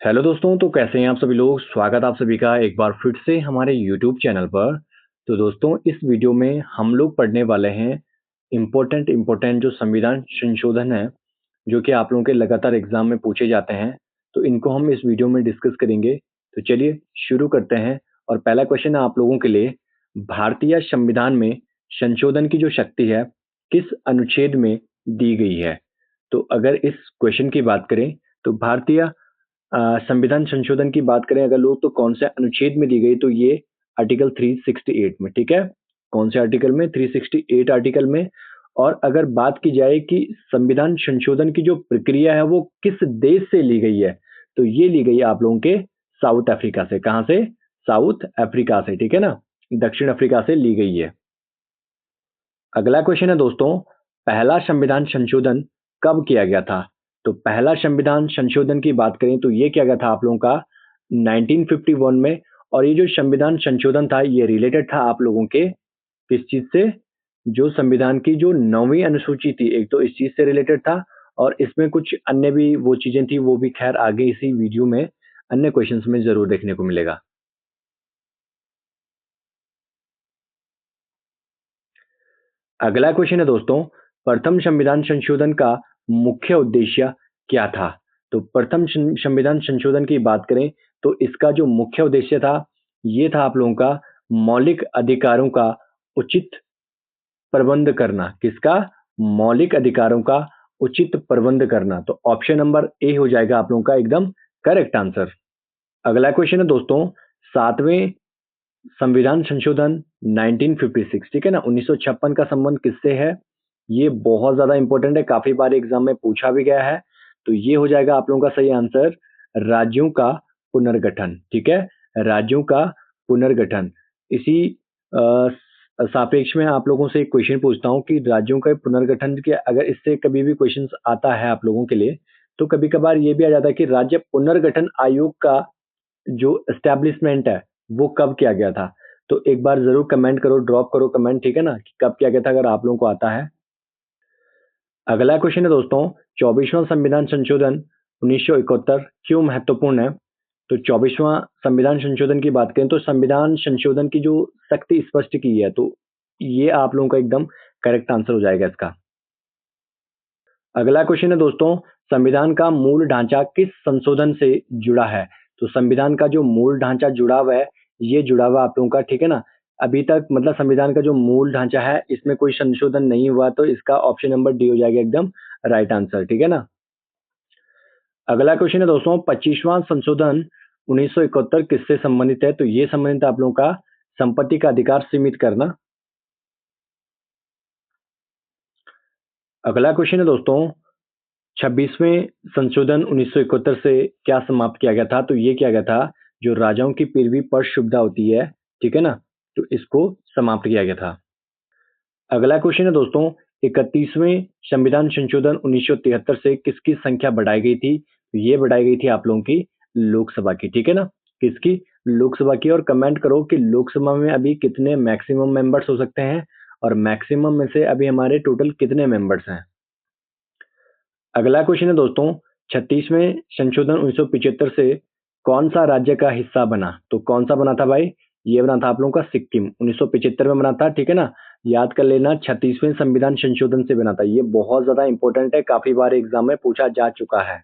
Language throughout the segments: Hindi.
हेलो दोस्तों, तो कैसे हैं आप सभी लोग। स्वागत आप सभी का एक बार फिर से हमारे यूट्यूब चैनल पर। तो दोस्तों, इस वीडियो में हम लोग पढ़ने वाले हैं इम्पोर्टेंट जो संविधान संशोधन है, जो कि आप लोगों के लगातार एग्जाम में पूछे जाते हैं। तो इनको हम इस वीडियो में डिस्कस करेंगे। तो चलिए शुरू करते हैं। और पहला क्वेश्चन है आप लोगों के लिए, भारतीय संविधान में संशोधन की जो शक्ति है किस अनुच्छेद में दी गई है। तो अगर इस क्वेश्चन की बात करें तो भारतीय संविधान संशोधन की बात करें अगर लोग, तो कौन से अनुच्छेद में दी गई, तो ये आर्टिकल 368 में। ठीक है, कौन से आर्टिकल में? 368 आर्टिकल में। और अगर बात की जाए कि संविधान संशोधन की जो प्रक्रिया है वो किस देश से ली गई है, तो ये ली गई है आप लोगों के साउथ अफ्रीका से। कहाँ से? साउथ अफ्रीका से। ठीक है ना, दक्षिण अफ्रीका से ली गई है। अगला क्वेश्चन है दोस्तों, पहला संविधान संशोधन कब किया गया था। तो पहला संविधान संशोधन की बात करें तो ये किया गया था आप लोगों का 1951 में। और ये जो संविधान संशोधन था ये रिलेटेड था आप लोगों के किस चीज से? जो संविधान की जो 9वीं अनुसूची थी, एक तो इस चीज से रिलेटेड था। और इसमें कुछ अन्य भी वो चीजें थी, वो भी खैर आगे इसी वीडियो में अन्य क्वेश्चंस में जरूर देखने को मिलेगा। अगला क्वेश्चन है दोस्तों, प्रथम संविधान संशोधन का मुख्य उद्देश्य क्या था। तो प्रथम संविधान संशोधन की बात करें तो इसका जो मुख्य उद्देश्य था ये था आप लोगों का मौलिक अधिकारों का उचित प्रबंध करना। किसका? मौलिक अधिकारों का उचित प्रबंध करना। तो ऑप्शन नंबर ए हो जाएगा आप लोगों का एकदम करेक्ट आंसर। अगला क्वेश्चन है दोस्तों, सातवें संविधान संशोधन 1956, ठीक है ना, 1956 का संबंध किससे है? ये बहुत ज्यादा इंपॉर्टेंट है, काफी बार एग्जाम में पूछा भी गया है। तो ये हो जाएगा आप लोगों का सही आंसर, राज्यों का पुनर्गठन। ठीक है, राज्यों का पुनर्गठन। इसी सापेक्ष में आप लोगों से एक क्वेश्चन पूछता हूँ कि राज्यों के पुनर्गठन के अगर इससे कभी भी क्वेश्चन आता है आप लोगों के लिए, तो कभी कभार ये भी आ जाता है कि राज्य पुनर्गठन आयोग का जो एस्टेब्लिशमेंट है वो कब किया गया था। तो एक बार जरूर कमेंट करो, ड्रॉप करो कमेंट, ठीक है ना, कि कब किया गया था अगर आप लोगों को आता है। अगला क्वेश्चन है दोस्तों, 24वां संविधान संशोधन 1971 क्यों महत्वपूर्ण है। तो 24वां संविधान संशोधन की बात करें तो संविधान संशोधन की जो शक्ति स्पष्ट की है, तो ये आप लोगों का एकदम करेक्ट आंसर हो जाएगा इसका। अगला क्वेश्चन है दोस्तों, संविधान का मूल ढांचा किस संशोधन से जुड़ा है। तो संविधान का जो मूल ढांचा जुड़ा हुआ है, ये जुड़ा हुआ आप लोगों का, ठीक है ना। अभी तक मतलब संविधान का जो मूल ढांचा है इसमें कोई संशोधन नहीं हुआ, तो इसका ऑप्शन नंबर डी हो जाएगा एकदम राइट आंसर। ठीक है ना। अगला क्वेश्चन है दोस्तों, 25वां संशोधन 1971 किससे संबंधित है। तो ये संबंधित है आप लोगों का संपत्ति का अधिकार सीमित करना। अगला क्वेश्चन है दोस्तों, 26वें संशोधन 1971 से क्या समाप्त किया गया था। तो ये किया गया था जो राजाओं की पैरवी पर सुविधा होती है, ठीक है ना, तो इसको समाप्त किया गया था। अगला क्वेश्चन है दोस्तों, 31वें संविधान संशोधन 1973 से किसकी संख्या बढ़ाई गई थी। तो ये बढ़ाई गई थी आप लोगों की लोकसभा की, ठीक है ना। किसकी? लोकसभा की। और कमेंट करो कि लोकसभा में अभी कितने मैक्सिमम मेंबर्स हो सकते हैं, और मैक्सिमम में से अभी हमारे टोटल कितने मेंबर्स हैं। अगला क्वेश्चन है दोस्तों, 36वें संशोधन 1975 से कौन सा राज्य का हिस्सा बना। तो कौन सा बना था भाई? ये बना था आप लोगों का सिक्किम, 1975 में बना था, ठीक है ना। याद कर लेना, 36वें संविधान संशोधन से बना था। ये बहुत ज्यादा इंपॉर्टेंट है, काफी बार एग्जाम में पूछा जा चुका है।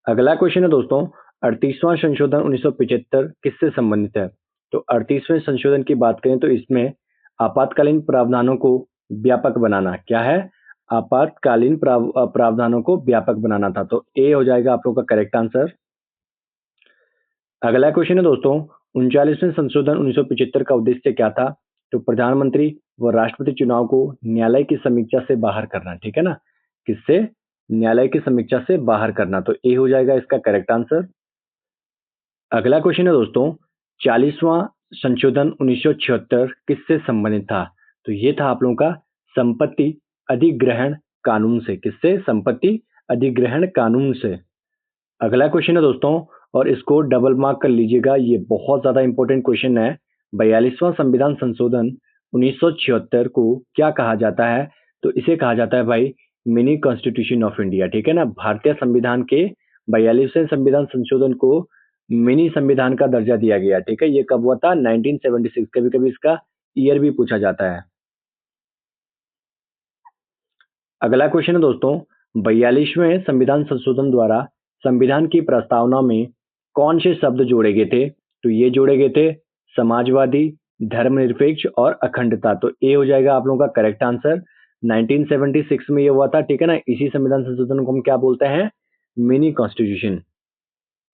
अगला क्वेश्चन है दोस्तों, 38वां संशोधन 1975 किससे संबंधित है। तो 38वें संशोधन की बात करें तो इसमें आपातकालीन प्रावधानों को व्यापक बनाना। क्या है? आपातकालीन प्रावधानों को व्यापक बनाना था। तो ए हो जाएगा आप लोग का करेक्ट आंसर। अगला क्वेश्चन है दोस्तों, 39वें संशोधन 1975 का उद्देश्य क्या था। तो प्रधानमंत्री व राष्ट्रपति चुनाव को न्यायालय की समीक्षा से बाहर करना, ठीक है ना। किससे? न्यायालय की समीक्षा से बाहर करना। तो ए हो जाएगा इसका करेक्ट आंसर। अगला क्वेश्चन है दोस्तों, 40वां संशोधन 1976 किससे संबंधित था। तो ये था आप लोगों का संपत्ति अधिग्रहण कानून से। किससे? संपत्ति अधिग्रहण कानून से। अगला क्वेश्चन है दोस्तों, और इसको डबल मार्क कर लीजिएगा, ये बहुत ज्यादा इंपॉर्टेंट क्वेश्चन है। 42वां संविधान संशोधन 1976 को क्या कहा जाता है। तो इसे कहा जाता है भाई मिनी कॉन्स्टिट्यूशन ऑफ इंडिया, ठीक है ना, भारतीय संविधान के 42वें संविधान संशोधन को मिनी संविधान का दर्जा दिया गया। ठीक है, ये कब हुआ था? 1976। कभी कभी इसका ईयर भी पूछा जाता है। अगला क्वेश्चन है दोस्तों, 42वें संविधान संशोधन द्वारा संविधान की प्रस्तावना में कौन से शब्द जोड़े गए थे? तो ये जोड़े गए थे समाजवादी, धर्मनिरपेक्ष और अखंडता। तो ए हो जाएगा आप लोगों का करेक्ट आंसर। 1976 में ये हुआ था। ठीक है ना, इसी संविधान संशोधन को हम क्या बोलते हैं? Mini constitution.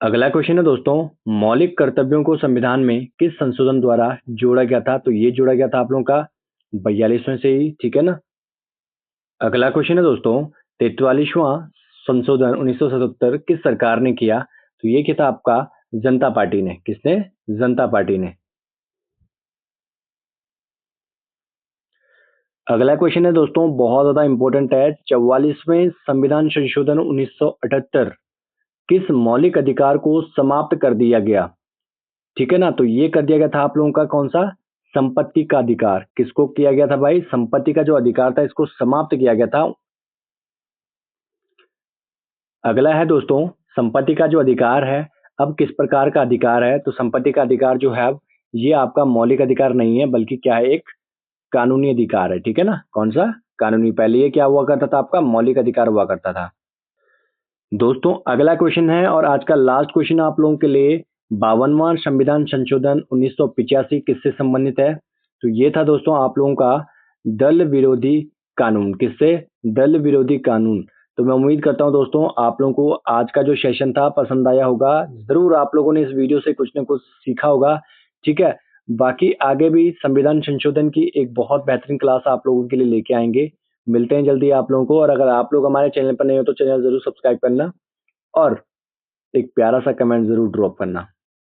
अगला क्वेश्चन है दोस्तों, मौलिक कर्तव्यों को संविधान में किस संशोधन द्वारा जोड़ा गया था? तो ये जोड़ा गया था आप लोगों का 42वें से ही। ठीक है ना। अगला क्वेश्चन है दोस्तों, 43वां संशोधन 1977 किस सरकार ने किया? तो ये किया था आपका जनता पार्टी ने। किसने? जनता पार्टी ने। अगला क्वेश्चन है दोस्तों, बहुत ज्यादा इंपॉर्टेंट है। 44वें संविधान संशोधन 1978 किस मौलिक अधिकार को समाप्त कर दिया गया? ठीक है ना, तो ये कर दिया गया था आप लोगों का कौन सा? संपत्ति का अधिकार। किसको किया गया था भाई? संपत्ति का जो अधिकार था इसको समाप्त किया गया था। अगला है दोस्तों, संपत्ति का जो अधिकार है, अब किस प्रकार का अधिकार है? तो संपत्ति का अधिकार जो है ये आपका मौलिक अधिकार नहीं है, बल्कि क्या है? एक कानूनी अधिकार है। ठीक है ना, कौन सा? कानूनी। पहले ये क्या हुआ करता था? आपका मौलिक अधिकार हुआ करता था। दोस्तों अगला क्वेश्चन है और आज का लास्ट क्वेश्चन आप लोगों के लिए, 52वां संविधान संशोधन 1985 किससे संबंधित है? तो ये था दोस्तों आप लोगों का दल विरोधी कानून। किससे? दल विरोधी कानून। तो मैं उम्मीद करता हूं दोस्तों आप लोगों को आज का जो सेशन था पसंद आया होगा। जरूर आप लोगों ने इस वीडियो से कुछ ना कुछ सीखा होगा। ठीक है, बाकी आगे भी संविधान संशोधन की एक बहुत बेहतरीन क्लास आप लोगों के लिए लेके आएंगे। मिलते हैं जल्दी आप लोगों को, और अगर आप लोग हमारे चैनल पर नए हो तो चैनल जरूर सब्सक्राइब करना और एक प्यारा सा कमेंट जरूर ड्रॉप करना।